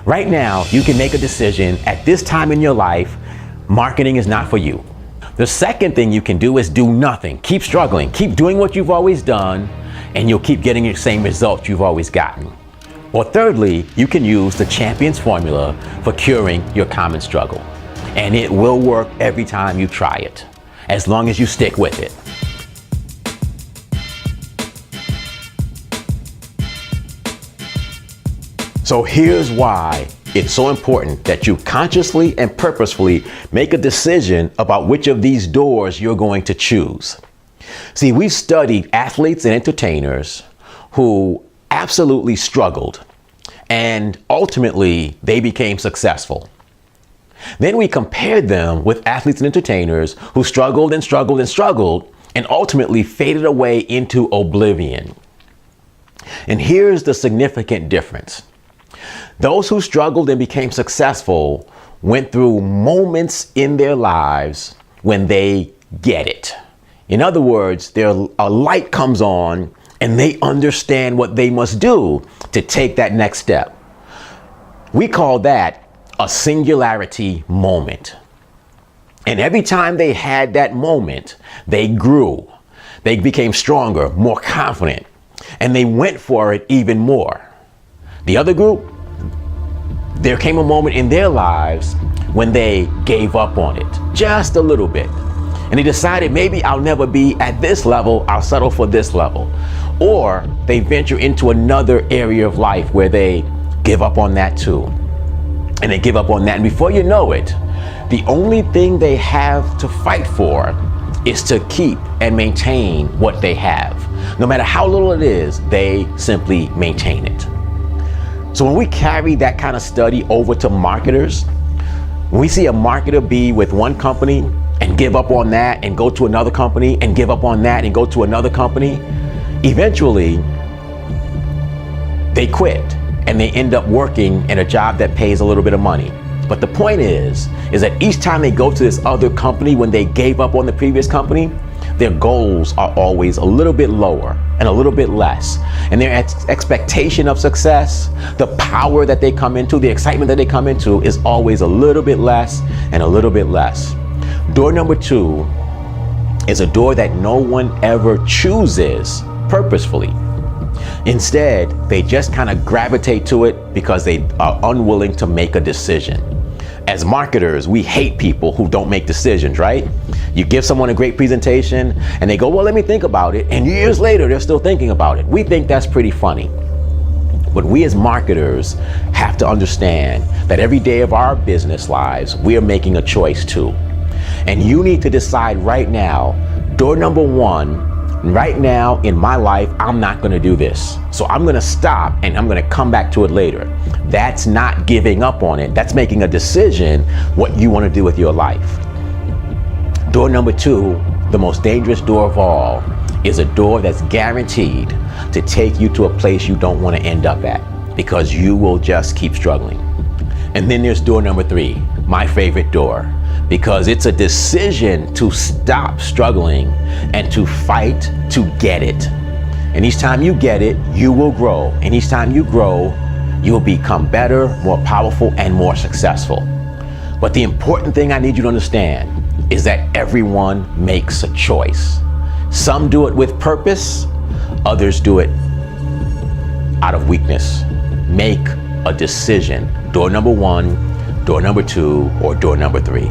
Right now, you can make a decision at this time in your life, marketing is not for you. The second thing you can do is do nothing. Keep struggling. Keep doing what you've always done, and you'll keep getting the same results you've always gotten. Or thirdly, you can use the Champions formula for curing your common struggle. And it will work every time you try it, as long as you stick with it. So here's why it's so important that you consciously and purposefully make a decision about which of these doors you're going to choose. See, we've studied athletes and entertainers who absolutely struggled, and ultimately they became successful. Then we compared them with athletes and entertainers who struggled and struggled and struggled and ultimately faded away into oblivion. And here's the significant difference. Those who struggled and became successful went through moments in their lives when they get it. In other words, a light comes on and they understand what they must do to take that next step. We call that a singularity moment. And every time they had that moment, they grew. They became stronger, more confident, and they went for it even more. The other group, there came a moment in their lives when they gave up on it just a little bit. And they decided, maybe I'll never be at this level, I'll settle for this level. Or they venture into another area of life where they give up on that too. And they give up on that. And before you know it, the only thing they have to fight for is to keep and maintain what they have. No matter how little it is, they simply maintain it. So when we carry that kind of study over to marketers, when we see a marketer be with one company and give up on that and go to another company and give up on that and go to another company, eventually they quit and they end up working in a job that pays a little bit of money. But the point is that each time they go to this other company, when they gave up on the previous company, their goals are always a little bit lower and a little bit less. And their expectation of success, the power that they come into, the excitement that they come into is always a little bit less and a little bit less. Door number 2 is a door that no one ever chooses purposefully. Instead, they just kind of gravitate to it because they are unwilling to make a decision. As marketers, we hate people who don't make decisions, right? You give someone a great presentation and they go, well, let me think about it. And years later, they're still thinking about it. We think that's pretty funny. But we as marketers have to understand that every day of our business lives, we are making a choice too. And you need to decide right now, door number 1, right now in my life, I'm not going to do this. So I'm going to stop and I'm going to come back to it later. That's not giving up on it. That's making a decision what you want to do with your life. Door number 2, the most dangerous door of all, is a door that's guaranteed to take you to a place you don't want to end up at because you will just keep struggling. And then there's door number 3, my favorite door, because it's a decision to stop struggling and to fight to get it. And each time you get it, you will grow. And each time you grow, you'll become better, more powerful, and more successful. But the important thing I need you to understand is that everyone makes a choice. Some do it with purpose, others do it out of weakness. Make a decision. Door number 1, door number 2, or door number 3.